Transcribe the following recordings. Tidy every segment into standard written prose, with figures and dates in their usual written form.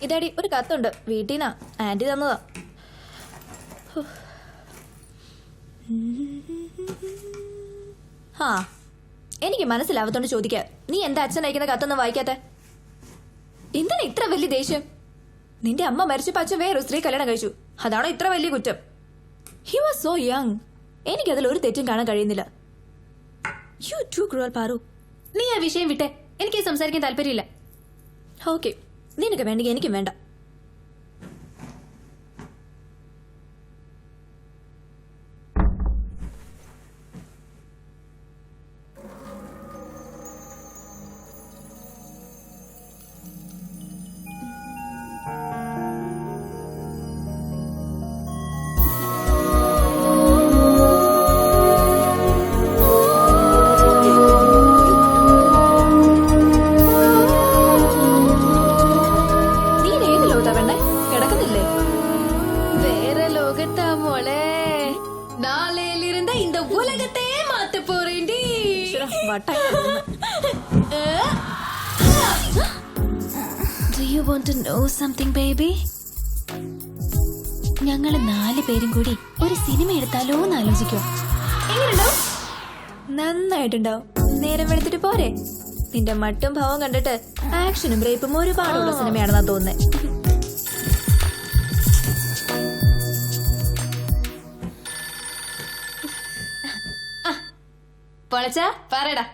ഇതാടി ഒരു കത്തുണ്ട്, വീട്ടീന്നാ, ആന്റി തന്നതാ. ആ എനിക്ക് മനസ്സിലാവത്തോണ്ട് ചോദിക്ക, നീ എന്താ അച്ഛൻ അയക്കുന്ന കത്തൊന്നും വായിക്കാത്ത? എന്തിനാ ഇത്ര വലിയ ദേഷ്യം? നിന്റെ അമ്മ മരിച്ചപ്പോ അച്ഛൻ വേറൊരു സ്ത്രീ കല്യാണം കഴിച്ചു, അതാണോ ഇത്ര വലിയ കുറ്റം? He was so young. എനിക്കതിൽ ഒരു തെറ്റും കാണാൻ കഴിയുന്നില്ല. You too cruel Paru. നീ ആ വിഷയം വിട്ടെ, എനിക്ക് സംസാരിക്കാൻ താല്പര്യമില്ല. ഓക്കെ, നിനക്ക് വേണ്ടെങ്കിൽ എനിക്കും വേണ്ട. Do you want to know something, baby? ഞങ്ങള് 4 പേരും കൂടി ഒരു സിനിമ എടുത്താലോ എന്ന് ആലോചിക്കോ? എങ്ങനെയുണ്ടാവും? നന്നായിട്ടുണ്ടാവും. നേരം വെളുത്തിട്ട് പോരെ? നിന്റെ മട്ടും ഭാവം കണ്ടിട്ട് ആക്ഷനും ബ്രേപ്പും ഒരുപാടുള്ള സിനിമയാണെന്നാ തോന്നുന്നേ. പൊളച്ചാ പറയടാ.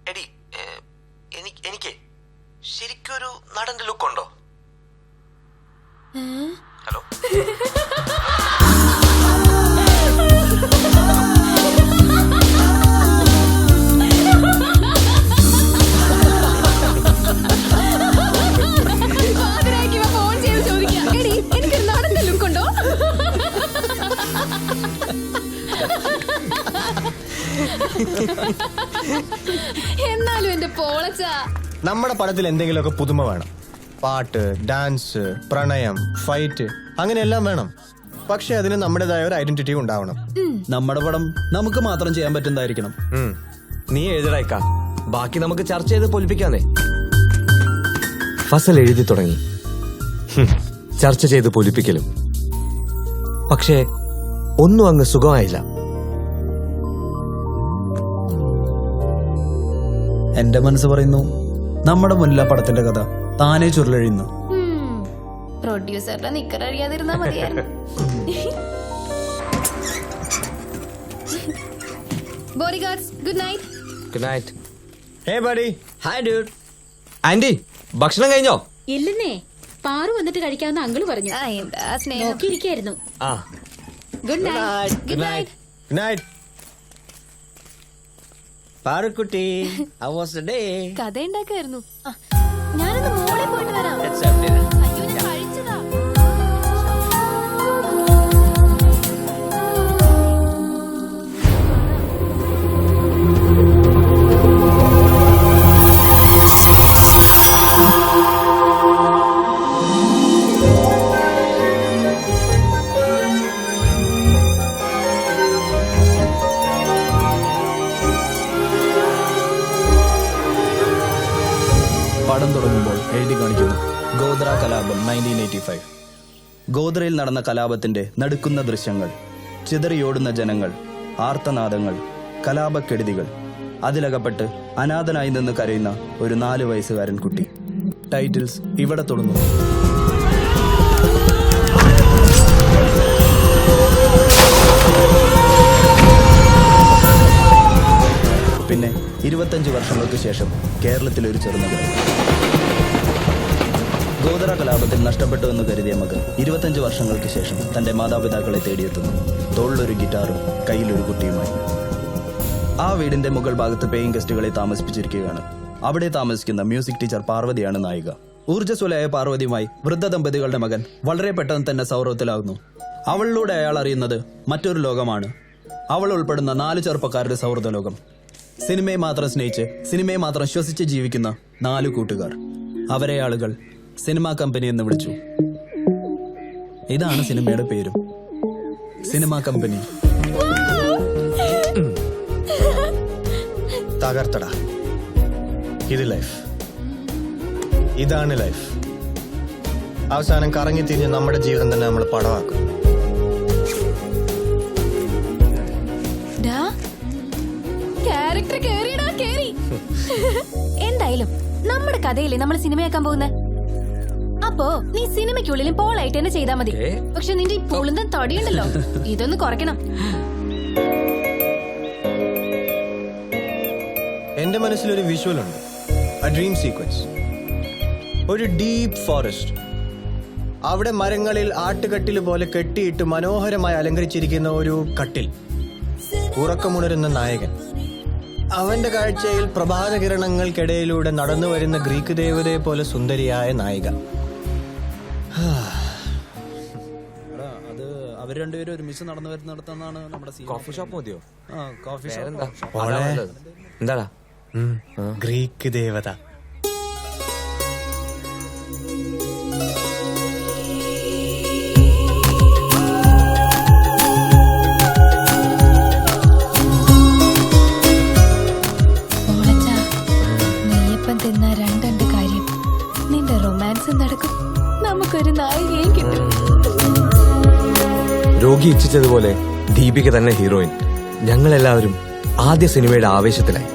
എടി എനിക്ക് ശരിക്കൊരു നടന്റെ ലുക്ക് ഉണ്ടോ? ഹലോ, എന്നാലും എന്റെ പോളച്ച, നമ്മുടെ പടത്തിൽ എന്തെങ്കിലുമൊക്കെ പുതുമ വേണം. പാട്ട്, ഡാൻസ്, പ്രണയം, ഫൈറ്റ്, അങ്ങനെയെല്ലാം വേണം. പക്ഷെ അതിന് നമ്മുടേതായ ഒരു ഐഡന്റിറ്റി ഉണ്ടാവണം. നമ്മുടെ പടം നമുക്ക് മാത്രം ചെയ്യാൻ പറ്റുന്നതായിരിക്കണം. നീ എഴുതടേക്കാ, ബാക്കി നമുക്ക് ചർച്ച ചെയ്ത് പൊലിപ്പിക്കാന്നേ. ഫസൽ എഴുതി തുടങ്ങി, ചർച്ച ചെയ്ത് പൊലിപ്പിക്കലും. പക്ഷേ ഒന്നും അങ്ങ് സുഖമായില്ല. എന്റെ മനസ്സ് പറയുന്നു, നമ്മുടെ മുന്നിലെ പടത്തിന്റെ കഥ താനേ ചുരുളഴിയുന്നു. പ്രൊഡ്യൂസറുടെ നിക്കറിയാതിരുന്നാ മതിയായിരുന്നു. Bodyguards, good night. Good night. Hey buddy. Hi dude. Aunty, ഭക്ഷണം കഴിഞ്ഞോ? ഇല്ലെന്നേ, പാറു വന്നിട്ട് കഴിക്കാമെന്ന് അങ്കിള് പറഞ്ഞു. എന്താ സ്നേഹം. നോക്കിയിരിക്കായിരുന്നു. ആ, good night. Good night. Good night. Parukutty, how was the day? കഥ ഉണ്ടാക്കായിരുന്നു. ഞാനൊന്ന് മോളെ പോയിട്ട് വരാം. Let's have dinner. അയ്യോ, ഞാൻ കഴിച്ചതാ. പടം തുടങ്ങുമ്പോൾ എഴുതി കാണിക്കുന്നു, ഗോദ്ര കലാപം 1985. ഗോദ്രയിൽ നടന്ന കലാപത്തിന്റെ നടുക്കുന്ന ദൃശ്യങ്ങൾ, ചിതറിയോടുന്ന ജനങ്ങൾ, ആർത്തനാദങ്ങൾ, കലാപക്കെടുതികൾ. അതിലകപ്പെട്ട് അനാഥനായി നിന്ന് കരയുന്ന ഒരു 4 വയസ്സുകാരൻ കുട്ടി. ടൈറ്റിൽസ് ഇവിടെ തുടങ്ങുന്നു. പിന്നെ 25 വർഷങ്ങൾക്ക് ശേഷം കേരളത്തിലൊരു ചെറുനഗരം. ഗോദ്ര കലാപത്തിൽ നഷ്ടപ്പെട്ടു എന്ന് കരുതിയ മകൻ 25 വർഷങ്ങൾക്ക് ശേഷം തന്റെ മാതാപിതാക്കളെ തേടിയെത്തുന്നു, തോളിലൊരു ഗിറ്റാറും കയ്യിലൊരു കുട്ടിയുമായി. ആ വീടിന്റെ മുകൾ ഭാഗത്ത് പേയിങ് ഗസ്റ്റുകളെ താമസിപ്പിച്ചിരിക്കുകയാണ്. അവിടെ താമസിക്കുന്ന മ്യൂസിക് ടീച്ചർ പാർവതിയാണ് നായിക. ഊർജ്ജസ്വലയായ പാർവതിയുമായി വൃദ്ധ ദമ്പതികളുടെ മകൻ വളരെ പെട്ടെന്ന് തന്നെ സൗഹൃദത്തിലാകുന്നു. അവളിലൂടെ അയാൾ അറിയുന്നത് മറ്റൊരു ലോകമാണ്. അവൾ ഉൾപ്പെടുന്ന 4 ചെറുപ്പക്കാരുടെ സൗഹൃദ ലോകം. സിനിമയെ മാത്രം സ്നേഹിച്ച് സിനിമയെ മാത്രം ശ്വസിച്ച് ജീവിക്കുന്ന 4 കൂട്ടുകാർ. അവരെ ആളുകൾ സിനിമാ കമ്പനി എന്ന് വിളിച്ചു. ഇതാണ് സിനിമയുടെ പേരും, സിനിമാ കമ്പനി. അവസാനം കറങ്ങി തിരിഞ്ഞ് നമ്മുടെ ജീവിതം തന്നെ നമ്മൾ പടമാക്കും. ക്യാരക്ടർ കേറിയടാ കേറി. എന്തായാലും നമ്മുടെ കഥയില്ലേ നമ്മൾ സിനിമയാക്കാൻ പോകുന്നത്. അപ്പോ നീ സിനിമയ്ക്കുള്ളിലും പോളായിട്ട് തന്നെ ചെയ്താ മതി. പക്ഷെ നിന്റെ ഈ പൊളുന്തൻ തടിയുണ്ടല്ലോ, ഇതൊന്ന് കുറയ്ക്കണം. എന്റെ മനസ്സിലൊരു വിഷ്വൽ ഉണ്ട്, a dream sequence. ഒരു ഡീപ്പ് ഫോറസ്റ്റ്, അവിടെ മരങ്ങളിൽ ആട്ടുകട്ടിൽ പോലെ കെട്ടിയിട്ട് മനോഹരമായി അലങ്കരിച്ചിരിക്കുന്ന ഒരു കട്ടിൽ, ഉറക്കമുണരുന്ന നായകൻ, അവന്റെ കാഴ്ചയിൽ പ്രഭാത കിരണങ്ങൾക്കിടയിലൂടെ നടന്നു വരുന്ന ഗ്രീക്ക് ദേവതയെ പോലെ സുന്ദരിയായ നായിക. അത് അവർ രണ്ടുപേരും ഒരുമിച്ച് നടന്നു വരുന്നിടത്താണ് നമ്മുടെ കോഫി ഷോപ്പ് മതിയോ? കോഫി വേറെന്താ? മോളെ. അതാ നല്ലത്. എന്താടാ? ഗ്രീക്ക് ദേവത. നെയ്യപ്പം തിന്ന രണ്ടുണ്ട് കാര്യം. നിന്റെ റൊമാൻസ് നടക്കും, നമുക്കൊരു നായികയും കിട്ടും. രോഗി ഇച്ഛിച്ചതുപോലെ ദീപിക തന്നെ ഹീറോയിൻ. ഞങ്ങളെല്ലാവരും ആദ്യ സിനിമയുടെ ആവേശത്തിലായി.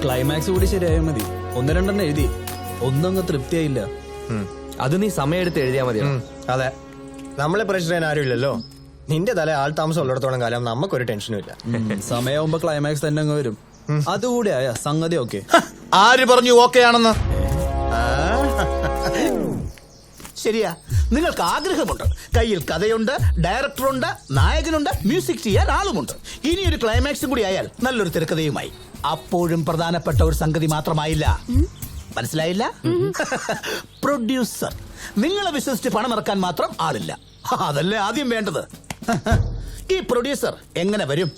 ക്ലൈമാക്സ് കൂടി ശരിയായാൽ മതി. ഒന്ന് രണ്ടെണ്ണം എഴുതി, ഒന്നങ്ങ് തൃപ്തിയായില്ല. അത് നീ സമയമെടുത്ത് എഴുതിയാ മതിയോ? അതെ, നമ്മളെ പ്രഷർ ചെയ്യാൻ ആരുമില്ലല്ലോ. നിന്റെ തല ആൾ താമസം ഉള്ളിടത്തോളം കാലം നമുക്കൊരു ടെൻഷനും ഇല്ല. സമയമാകുമ്പോ ക്ലൈമാക്സ് തന്നെ അങ്ങ് വരും. അതുകൂടി ആയ സംഗതി ഓക്കെ. ആര് പറഞ്ഞു ഓക്കെ ആണെന്ന്? ശരിയാ, നിങ്ങൾക്ക് ആഗ്രഹമുണ്ട്, കയ്യിൽ കഥയുണ്ട്, ഡയറക്ടറുണ്ട്, നായകനുണ്ട്, മ്യൂസിക് ചെയ്യാൻ ആളുമുണ്ട്. ഇനി ഒരു ക്ലൈമാക്സും കൂടി ആയാൽ നല്ലൊരു തിരക്കഥയുമായി. അപ്പോഴും പ്രധാനപ്പെട്ട ഒരു സംഗതി മാത്രമായില്ല. മനസ്സിലായില്ല? പ്രൊഡ്യൂസർ. നിങ്ങളെ വിശ്വസിച്ച് പണമിറക്കാൻ മാത്രം ആളില്ല. അതല്ലേ ആദ്യം വേണ്ടത്. ഈ പ്രൊഡ്യൂസർ എങ്ങനെ വരും?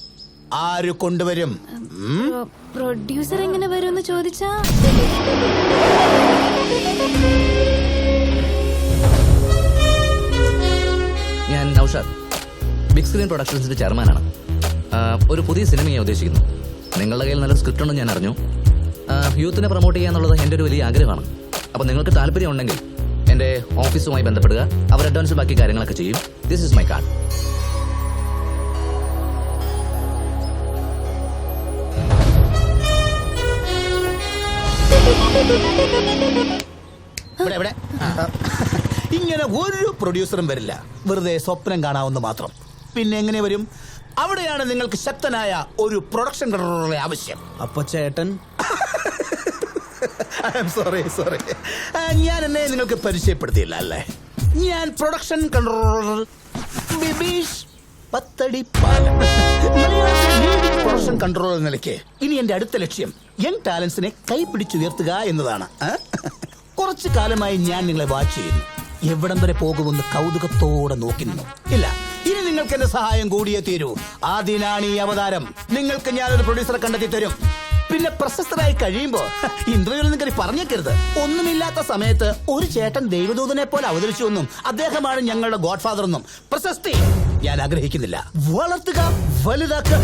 ആര് കൊണ്ടുവരും? പ്രൊഡ്യൂസർ എങ്ങനെ വരുമെന്ന് ചോദിച്ചാ, ഞാൻ നൗഷാദ്, ബിഗ് സ്ക്രീൻ പ്രൊഡക്ഷൻസിന്റെ ചെയർമാനാണ്. ഒരു പുതിയ സിനിമ ഞാൻ ഉദ്ദേശിക്കുന്നു. നിങ്ങളുടെ കയ്യിൽ നല്ല സ്ക്രിപ്റ്റ് ഉണ്ടെന്ന് ഞാൻ അറിഞ്ഞു. യൂത്തിനെ പ്രൊമോട്ട് ചെയ്യുക എന്നുള്ളത് എൻ്റെ ഒരു വലിയ ആഗ്രഹമാണ്. അപ്പോൾ നിങ്ങൾക്ക് താല്പര്യം ഉണ്ടെങ്കിൽ എൻ്റെ ഓഫീസുമായി ബന്ധപ്പെടുക. അവർ അഡ്വാൻസ് ബാക്കി കാര്യങ്ങളൊക്കെ ചെയ്യും. This is my card. ഇങ്ങനെ ഒരു പ്രൊഡ്യൂസറും വരില്ല. വെറുതെ സ്വപ്നം കാണാവുന്ന മാത്രം. പിന്നെ എങ്ങനെ വരും? അവിടെയാണ് നിങ്ങൾക്ക് ശക്തനായ ഒരു പ്രൊഡക്ഷൻ കൺട്രോളറെ ആവശ്യം. അപ്പൊ ചേട്ടൻ സോറി ഞാൻ എന്നെ നിങ്ങൾക്ക് പരിചയപ്പെടുത്തിയില്ല അല്ലേ? ഞാൻ production controller Bibeesh Pathadipalam. Production controller എന്ന നിലയ്ക്ക് ഇനി എന്റെ അടുത്ത ലക്ഷ്യം യങ് ടാലൻസിനെ കൈപിടിച്ചുയർത്തുക എന്നതാണ്. കുറച്ചു കാലമായി ഞാൻ നിങ്ങളെ വാച്ച് ചെയ്യുന്നു. എവിടം വരെ പോകുമെന്ന് കൗതുകത്തോടെ നോക്കുന്നു. ഇല്ല, ഇനി നിങ്ങൾക്ക് എന്റെ സഹായം കൂടിയേ തീരൂ. അതിനാണ് ഈ അവതാരം. നിങ്ങൾക്ക് ഞാനൊരു പ്രൊഡ്യൂസറെ കണ്ടെത്തി തരും. പിന്നെ പ്രശസ്തരായി കഴിയുമ്പോ ഇന്റർവ്യൂവിൽ നിങ്ങൾക്ക് പറഞ്ഞേക്കരുത്, ഒന്നുമില്ലാത്ത സമയത്ത് ഒരു ചേട്ടൻ ദൈവദൂതനെ പോലെ അവതരിച്ചു എന്നും അദ്ദേഹമാണ് ഞങ്ങളുടെ ഗോഡ് ഫാദർ എന്നും പ്രശസ്തി ഞാൻ ആഗ്രഹിക്കുന്നില്ല. വളർത്തുക, വലുതാക്കുക,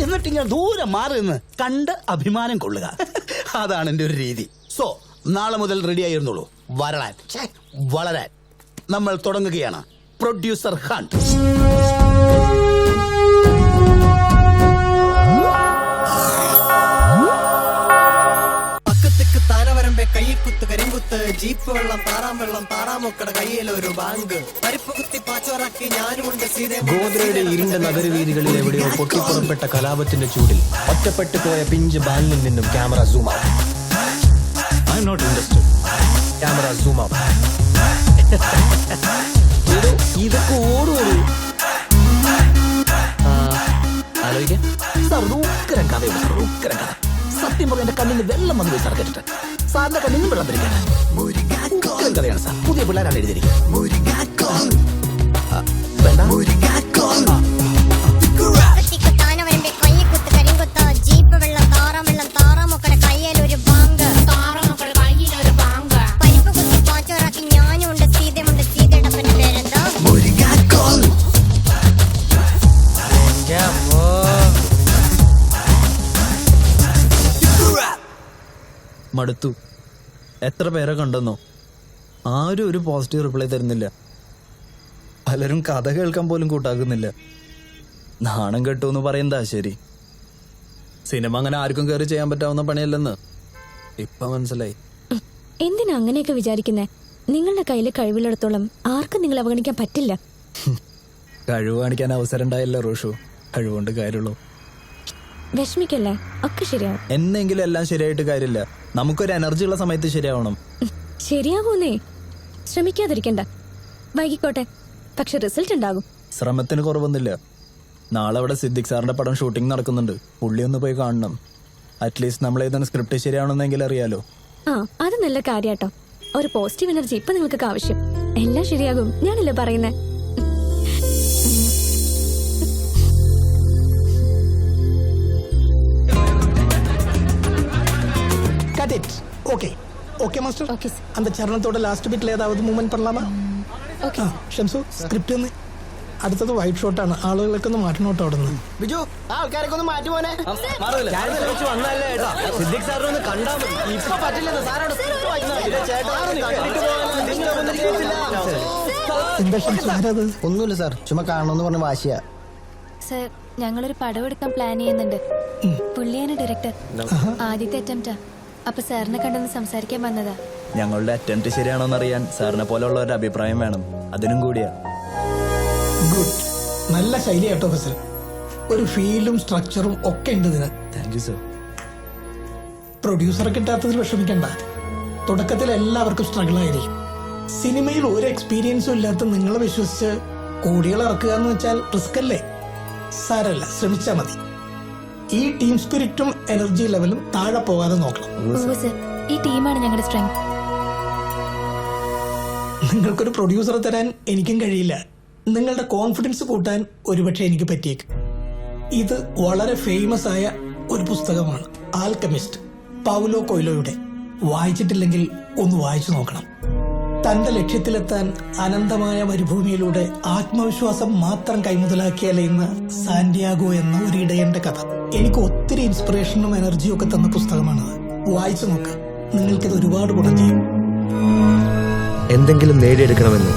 എന്നിട്ട് ഞാൻ ദൂരെ മാറി നിന്ന് കണ്ട് അഭിമാനം കൊള്ളുക. അതാണ് എന്റെ ഒരു രീതി. സോ നാളെ മുതൽ റെഡി ആയിരുന്നുള്ളൂ. വളരാൻ നമ്മൾ തുടങ്ങുകയാണ് പ്രൊഡ്യൂസർ ഹണ്ട്. കൈക്കുത്ത് കരിങ്കുത്ത് ജീപ്പ് വെള്ളം താറാം വെള്ളം താറാമൊക്കട കയ്യിലൊരു ബാങ്ക് പരിപ്പ് കുത്തി പാച്ചോറാക്കി ഞാനുമുണ്ട്. ഗോദ്രയുടെ ഇരുണ്ട നഗരവീതികളിൽ എവിടെയോ പൊട്ടിപ്പുറപ്പെട്ട കലാപത്തിന്റെ ചൂടിൽ ഒറ്റപ്പെട്ടു പോയ പിഞ്ച് ബാലിൽ നിന്നും camera zoom out. I am not interested. Camera zoom out. ഇതൊക്കെ ഓടോടൂ. ആലോചിക്കാം. സർവൂക്കരം കഥയുണ്ട്, കഥ. സത്യം പറഞ്ഞ എന്റെ കണ്ണിന് വെള്ളം വന്നു പോയി സാർ കേട്ടിട്ട്. സാറിന്റെ കണ്ണിനും വെള്ളം പിടിക്കട്ടെ. കഥയാണ് സാർ, പുതിയ പിള്ളേരാണ് എഴുതിയിരിക്കുന്നത്. മടുത്തു. എത്ര പേരെ കണ്ടെന്നോ, ആരും ഒരു പോസിറ്റീവ് റിപ്ലൈ തരുന്നില്ല. പലരും കഥ കേൾക്കാൻ പോലും കൂട്ടാക്കുന്നില്ല. നാണം കെട്ടു എന്ന് പറയുന്നതാ ശരി. സിനിമ അങ്ങനെ ആർക്കും കയറി ചെയ്യാൻ പറ്റാവുന്ന പണിയല്ലെന്ന് ഇപ്പൊ മനസ്സിലായി. എന്തിനാ അങ്ങനെയൊക്കെ വിചാരിക്കുന്നേ? നിങ്ങളുടെ കയ്യിൽ കഴിവില്ലെടുത്തോളം ആർക്കും നിങ്ങൾ അവഗണിക്കാൻ പറ്റില്ല. കഴിവ് കാണിക്കാൻ അവസരം ഉണ്ടായില്ല റോഷു, കഴിവുകൊണ്ട് കാര്യമുള്ളൂ. വിഷമിക്കല്ലേ, ഒക്കെ ശരിയാവും. എന്നെങ്കിലും എല്ലാം ശരിയായിട്ട് കാര്യമില്ല. നമുക്കൊരു എനർജി ഉള്ള സമയത്ത് ശരിയാവണം. ശരിയാകൂന്നേ, ശ്രമിക്കാതിരിക്കണ്ട. വൈകിക്കോട്ടെ, പക്ഷെ റിസൾട്ട് ഉണ്ടാകും. ശ്രമത്തിന് കുറവൊന്നുമില്ല. നാളെ അവിടെ സിദ്ദിഖ് സാറിന്റെ പടം ഷൂട്ടിംഗ് നടക്കുന്നുണ്ട്. പുള്ളി ഒന്ന് പോയി കാണണം. അറ്റ്ലീസ്റ്റ് നമ്മൾ ഏതാണ് സ്ക്രിപ്റ്റ് ശരിയാവണമെന്നെങ്കിലും അറിയാലോ. ആ, അത് നല്ല കാര്യാട്ടോ. ഒരു പോസിറ്റീവ് എനർജി ഇപ്പൊ നിങ്ങൾക്ക് ആവശ്യം. എല്ലാം ശരിയാകും, ഞാനല്ലേ പറയുന്നേ. Okay master. Okay sir. அந்த சரணத்தோட லாஸ்ட் பிட்ல ஏதாவது மூவ்மெண்ட் பண்ணலாமா? ഓക്കെ. ഷംസു, സ്ക്രിപ്റ്റ് ഒന്ന്. അടുത്തത് വൈറ്റ് ഷോട്ടാണ്, ആളുകളൊക്കെ ഒന്ന് മാറ്റണോട്ടോ അവിടെ നിന്ന്. ബിജു, ആ ആൾക്കാരൊക്കെ ഒന്ന് മാറ്റി പോനെ. വന്നല്ലേ ഏട്ടാ, സിദ്ദിഖ് സാറിനെ ഒന്ന് കണ്ടാ മതി. ഇപ്പൊ പറ്റില്ലെന്ന് സാറോട് script വായിക്കുന്നത്. ഇല്ല ചേട്ടാ, കണ്ടിട്ട് പോകാനൊന്നും നിങ്ങളൊന്നും കേട്ടില്ല. എന്താ ഷംസു, ആരത്? ഒന്നുമില്ല സാർ, ചുമ്മാ കാണണമെന്ന് പറഞ്ഞ വാശിയാ. സർ, ഞങ്ങളൊരു പടം എടുക്കാൻ പ്ലാൻ ചെയ്യുന്നുണ്ട്. പുള്ളിയാണ് ഡയറക്ടർ. ആദ്യത്തെ അറ്റംപ്റ്റാ. അപ്പൊ സാറിനെ കണ്ടെന്ന് സംസാരിക്കാൻ വന്നതാ. ഞങ്ങളുടെ അറ്റംപ്റ്റ് ശരിയാണോന്നറിയാൻ സാറിനെ പോലെയുള്ളവരുടെ അഭിപ്രായം വേണം. അതിനും കൂടിയാ. ഗുഡ്, നല്ല ശൈലി കേട്ടോ ഫസൽ. ഒരു ഫീലും സ്ട്രക്ചറും ഒക്കെ ഉണ്ട് ഇതിന്. Thank you sir. പ്രൊഡ്യൂസറെ കിട്ടാത്തതിൽ വിഷമിക്കണ്ട. തുടക്കത്തിൽ എല്ലാവർക്കും സ്ട്രഗിൾ ആയിരിക്കും. സിനിമയിൽ ഒരു എക്സ്പീരിയൻസും ഇല്ലാത്ത നിങ്ങളെ വിശ്വസിച്ച് കോടികൾ ഇറക്കുക എന്ന് വെച്ചാൽ റിസ്ക് അല്ലേ? സാരല്ല, ശ്രമിച്ചാൽ മതി. ഈ ടീം സ്പിരിറ്റും എനർജി ലെവലും താഴെ പോകാതെ നോക്കണം. സർ, ഈ ടീമാണ് ഞങ്ങളുടെ സ്ട്രെങ്ത്. നിങ്ങൾക്കൊരു പ്രൊഡ്യൂസറെ തരാൻ എനിക്കും കഴിയില്ല. നിങ്ങളുടെ കോൺഫിഡൻസ് കൂട്ടാൻ ഒരുപക്ഷെ എനിക്ക് പറ്റിയേക്കും. ഇത് വളരെ ഫേമസ് ആയ ഒരു പുസ്തകമാണ്, ആൽക്കമിസ്റ്റ്, പൗലോ കൊയ്ലോയുടെ. വായിച്ചിട്ടില്ലെങ്കിൽ ഒന്ന് വായിച്ചു നോക്കണം. തന്റെ ലക്ഷ്യത്തിലെത്താൻ അനന്തമായ മരുഭൂമിയിലൂടെ ആത്മവിശ്വാസം മാത്രം കൈമുതലാക്കിയാലെന്ന് സാന്റിയാഗോ എന്ന ഒരു ഇടയന്റെ കഥ. എനിക്ക് ഒത്തിരി ഇൻസ്പിറേഷനും എനർജിയും ഒക്കെ തന്ന പുസ്തകമാണത്. വായിച്ചു നോക്ക്, നിങ്ങൾക്കിത് ഒരുപാട് ഗുണം ചെയ്യും. എന്തെങ്കിലും നേടിയെടുക്കണമെന്ന്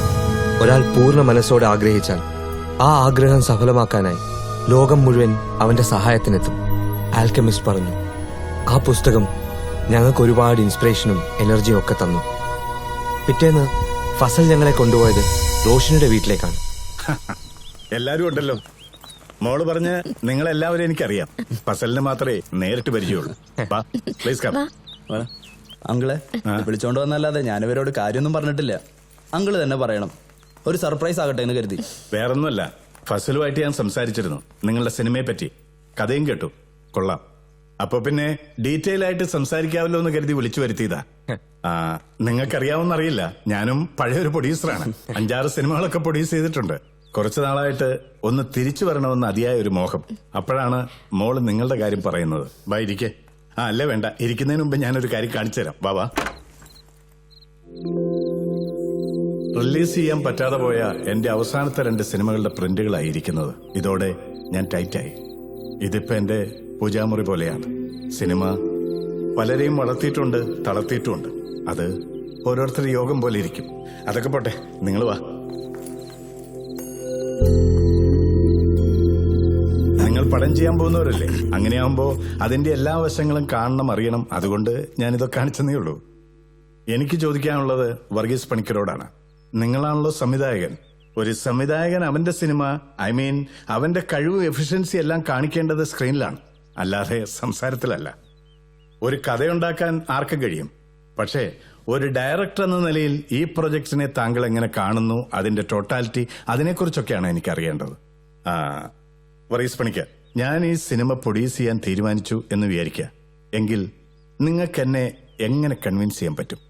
ഒരാൾ പൂർണ്ണ മനസ്സോടെ ആഗ്രഹിച്ചാൽ ആ ആഗ്രഹം സഫലമാക്കാനായി ലോകം മുഴുവൻ അവന്റെ സഹായത്തിനെത്തും. ആൽക്കമിസ്റ്റ് പറഞ്ഞു. ആ പുസ്തകം ഞങ്ങൾക്ക് ഒരുപാട് ഇൻസ്പിറേഷനും എനർജിയും ഒക്കെ തന്നു. പിറ്റേന്ന് ഫസൽ ഞങ്ങളെ കൊണ്ടുപോയത് റോഷനിയുടെ വീട്ടിലേക്കാണ്. എല്ലാരും ഉണ്ടല്ലോ. മോള് പറഞ്ഞ് നിങ്ങളെല്ലാവരും എനിക്കറിയാം. ഫസലിന് മാത്രമേ നേരിട്ട് പരിചയമുള്ളൂ. Please come. അങ്കിളെ വിളിച്ചോണ്ട് വന്നല്ലാതെ ഞാനിവരോട് കാര്യമൊന്നും പറഞ്ഞിട്ടില്ല. അങ്കിള് തന്നെ പറയണം. ഒരു സർപ്രൈസ് ആകട്ടെ എന്ന് കരുതി. വേറൊന്നുമല്ല, ഫസലുമായിട്ട് ഞാൻ സംസാരിച്ചിരുന്നു നിങ്ങളുടെ സിനിമയെ പറ്റി. കഥയും കേട്ടു, കൊള്ളാം. അപ്പൊ പിന്നെ ഡീറ്റെയിൽ ആയിട്ട് സംസാരിക്കാമല്ലോ എന്ന് കരുതി വിളിച്ചു വരുത്തിയതാ. നിങ്ങൾക്കറിയാവുന്നറിയില്ല, ഞാനും പഴയൊരു പ്രൊഡ്യൂസറാണ്. 5-6 സിനിമകളൊക്കെ പ്രൊഡ്യൂസ് ചെയ്തിട്ടുണ്ട്. കുറച്ചു നാളായിട്ട് ഒന്ന് തിരിച്ചു വരണമെന്ന് അതിയായ ഒരു മോഹം. അപ്പോഴാണ് മോള് നിങ്ങളുടെ കാര്യം പറയുന്നത്. ബാ ഇരിക്കേ. അല്ലേ വേണ്ട, ഇരിക്കുന്നതിന് മുമ്പ് ഞാനൊരു കാര്യം കാണിച്ചു തരാം. ബാബാ, റിലീസ് ചെയ്യാൻ പറ്റാതെ പോയ എന്റെ അവസാനത്തെ 2 സിനിമകളുടെ പ്രിന്റുകളായിരിക്കുന്നത്. ഇതോടെ ഞാൻ ടൈറ്റായി. ഇതിപ്പോ എന്റെ പൂജാമുറി പോലെയാണ്. സിനിമ പലരെയും വളർത്തിയിട്ടുണ്ട്, തളർത്തിയിട്ടുമുണ്ട്. അത് ഓരോരുത്തരുടെ യോഗം പോലെ ഇരിക്കും. അതൊക്കെ പോട്ടെ, നിങ്ങൾ വാ. നിങ്ങൾ പടം ചെയ്യാൻ പോകുന്നവരല്ലേ? അങ്ങനെയാവുമ്പോ അതിന്റെ എല്ലാ വശങ്ങളും കാണണം, അറിയണം. അതുകൊണ്ട് ഞാനിതൊക്കെ കാണിച്ചെന്നേ ഉള്ളൂ. എനിക്ക് ചോദിക്കാനുള്ളത് വർഗീസ് പണിക്കരോടാണ്. നിങ്ങളാണല്ലോ സംവിധായകൻ. ഒരു സംവിധായകൻ അവന്റെ സിനിമ, അവന്റെ കഴിവും എഫിഷ്യൻസി എല്ലാം കാണിക്കേണ്ടത് സ്ക്രീനിലാണ്, അല്ലാതെ സംസാരത്തിലല്ല. ഒരു കഥയുണ്ടാക്കാൻ ആർക്കും കഴിയും. പക്ഷേ ഒരു ഡയറക്ടർ എന്ന നിലയിൽ ഈ പ്രൊജക്ടിനെ താങ്കൾ എങ്ങനെ കാണുന്നു, അതിന്റെ ടോട്ടാലിറ്റി, അതിനെക്കുറിച്ചൊക്കെയാണ് എനിക്കറിയേണ്ടത്. വർഗീസ് പണിക്കർ, ഞാൻ ഈ സിനിമ പ്രൊഡ്യൂസ് ചെയ്യാൻ തീരുമാനിച്ചു എന്ന് വിചാരിക്കുക. എങ്കിൽ നിങ്ങൾക്ക് എന്നെ എങ്ങനെ കൺവിൻസ് ചെയ്യാൻ പറ്റും?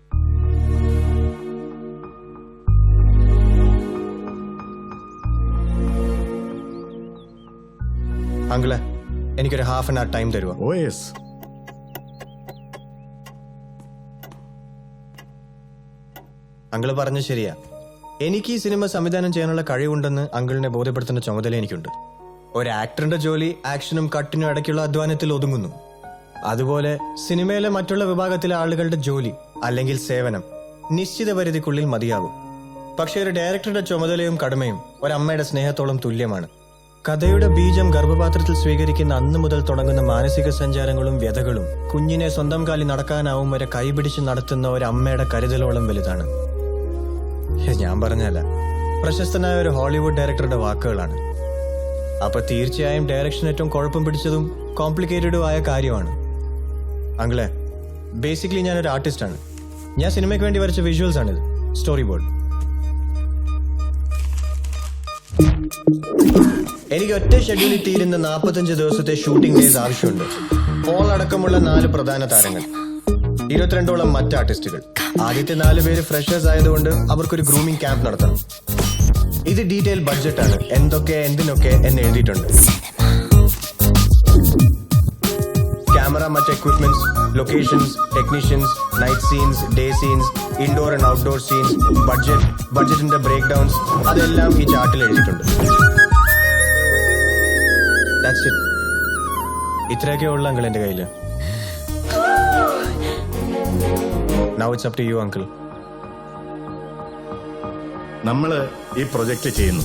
അങ്കിളെ, എനിക്കൊരു ഹാഫ് ആൻ അവർ ടൈം തരുമോ? ഓ യെസ്. അങ്കിള് പറഞ്ഞ ശരിയാ. എനിക്ക് ഈ സിനിമ സംവിധാനം ചെയ്യാനുള്ള കഴിവുണ്ടെന്ന് അങ്കിളിനെ ബോധ്യപ്പെടുത്തേണ്ട ചുമതല എനിക്കുണ്ട്. ഒരു ആക്ടറിന്റെ ജോലി ആക്ഷനും കട്ടിനും ഇടയ്ക്കുള്ള അധ്വാനത്തിൽ ഒതുങ്ങുന്നു. അതുപോലെ സിനിമയിലെ മറ്റുള്ള വിഭാഗത്തിലെ ആളുകളുടെ ജോലി അല്ലെങ്കിൽ സേവനം നിശ്ചിത പരിധിക്കുള്ളിൽ മതിയാകും. പക്ഷേ ഒരു ഡയറക്ടറുടെ ചുമതലയും കടമയും ഒരമ്മയുടെ സ്നേഹത്തോളം തുല്യമാണ്. കഥയുടെ ബീജം ഗർഭപാത്രത്തിൽ സ്വീകരിക്കുന്ന അന്ന് മുതൽ തുടങ്ങുന്ന മാനസിക സഞ്ചാരങ്ങളും വ്യഥകളും കുഞ്ഞിനെ സ്വന്തം കാലിൽ നടക്കാനാവും വരെ കൈപിടിച്ച് നടത്തുന്ന ഒരു അമ്മയുടെ കരുതലോളം വലുതാണ്. ഞാൻ പറഞ്ഞല്ല, പ്രശസ്തനായ ഒരു ഹോളിവുഡ് ഡയറക്ടറുടെ വാക്കുകളാണ്. അപ്പൊ തീർച്ചയായും ഡയറക്ഷൻ ഏറ്റവും കുഴപ്പം പിടിച്ചതും കോംപ്ലിക്കേറ്റഡും ആയ കാര്യമാണ്. അങ്കിളെ, ബേസിക്കലി ഞാനൊരു ആർട്ടിസ്റ്റാണ്. ഞാൻ സിനിമയ്ക്ക് വേണ്ടി വരച്ച വിഷ്വൽസ് ആണിത്, സ്റ്റോറി ബോർഡ്. എനിക്ക് ഒറ്റ ഷെഡ്യൂളിൽ തീരുന്ന 45 ദിവസത്തെ ഷൂട്ടിംഗ് ഡേയ്സ് ആവശ്യമുണ്ട്. പോൾ അടക്കമുള്ള 4 പ്രധാന താരങ്ങൾ, 22ഓളം മറ്റ് ആർട്ടിസ്റ്റുകൾ. ആദ്യത്തെ 4 പേര് ഫ്രഷേഴ്സ് ആയതുകൊണ്ട് അവർക്കൊരു ഗ്രൂമിംഗ് ക്യാമ്പ് നടത്തണം. ഇത് ഡീറ്റെയിൽ ബഡ്ജറ്റാണ്, എന്തൊക്കെ എന്തിനൊക്കെ എന്ന് എഴുതിയിട്ടുണ്ട്. ക്യാമറ, മറ്റ് equipments, locations, technicians, night scenes, day scenes, indoor and outdoor scenes, ബഡ്ജറ്റിന്റെ ബ്രേക്ക് ഡൗൺസ്, അതെല്ലാം ഈ ചാർട്ടിൽ എഴുതിയിട്ടുണ്ട്. ഇത്രയൊക്കെ ഉള്ള അങ്കിൾ എന്റെ കയ്യില്. Now it's up to you, uncle. നമ്മള് ഈ പ്രൊജക്ട് ചെയ്യുന്നു.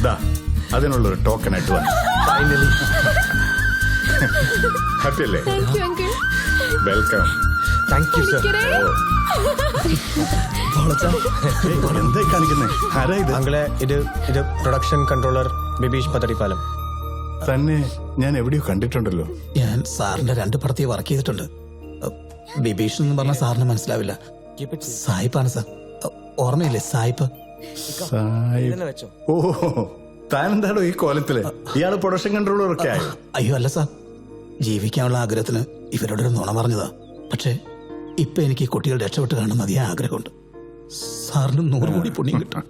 ദാ, അതിനുള്ളൊരു ടോക്കൺ അഡ്വാൻസ്. Finally. ഹാപ്പി അല്ലേ? വെൽക്കം. Thank you sir. എന്തായി കാണിക്കുന്നേ? ആരാ ഇത്? അങ്കിളെ, ഇത് പ്രൊഡക്ഷൻ കൺട്രോളർ ബിബീഷ് പത്തടിപ്പാലം. തന്നെ ഞാൻ എവിടെയോ കണ്ടിട്ടുണ്ടല്ലോ. ഞാൻ സാറിന്റെ 2 പടത്തിൽ വർക്ക് ചെയ്തിട്ടുണ്ട്. ബിബീഷ് എന്ന് പറഞ്ഞ സാറിന് മനസ്സിലാവില്ല. സായിപ്പാണ് സാർ. ഓർമ്മയില്ലേ സായിപ്പ്? ഇതന്നെ വെച്ചോ. ഓ, താനെന്താണോ ഈ കോലത്തില്? ഇയാള് പ്രൊഡക്ഷൻ കൺട്രോളർ ഒക്കെ ആയോ? അയ്യോ അല്ല സാർ, ജീവിക്കാനുള്ള ആഗ്രഹത്തിന് ഇവരോടൊരു നുണ പറഞ്ഞതാ. പക്ഷേ ഇപ്പൊ എനിക്ക് ഈ കുട്ടികൾ രക്ഷപ്പെട്ട് കാണുന്ന മതിയായ ആഗ്രഹമുണ്ട്. സാറിന് 100 കോടി പുണ്യം കിട്ടും.